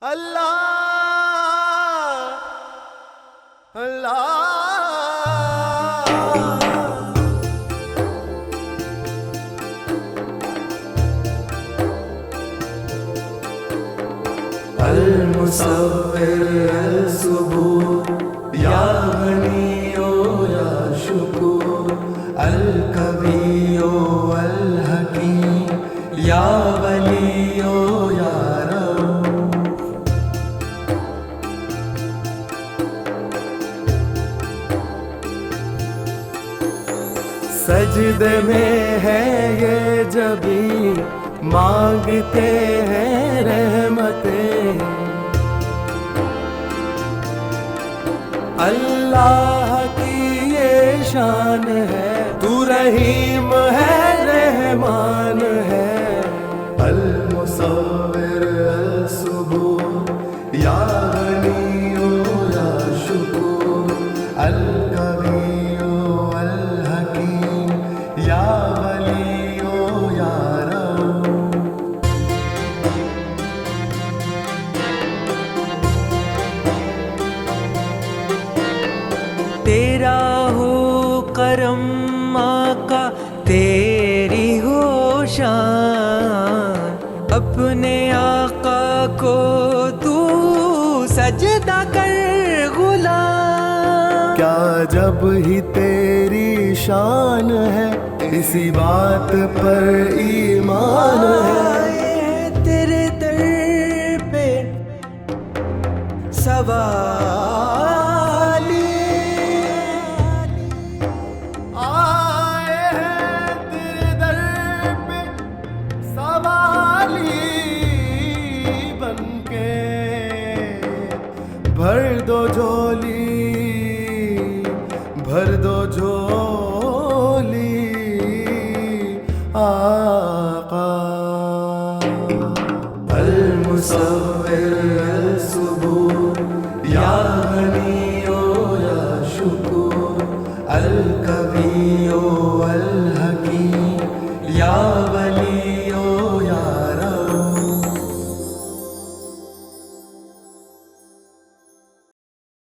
اللہ اللہ المصور الصبور یا غنی یا شکور الکبیر والحکیم یا ولی یا رؤوف سجدے میں ہے یہ جبھی مانگتے ہیں رحمتیں اللہ کی یہ شان ہے تو رحیم ہے رحمان ہے المصور الصبور یا غنی یا شکور الکبیر والحکیم یا ولی یا رؤوف تیرا ہو کرم آقا تیری ہو شان اپنے آقا کو تو سجدہ کر غلام کیا جب ہی تیری شان ہے اسی بات پر ایمان ہے تیرے در پہ سوالی آئے ہیں تیرے در پہ سوالی بن کے بھر دو جھولی بھر دو جھولی آقا المصور الصبور یا غنی یا شکور الکبیر والحکیم یا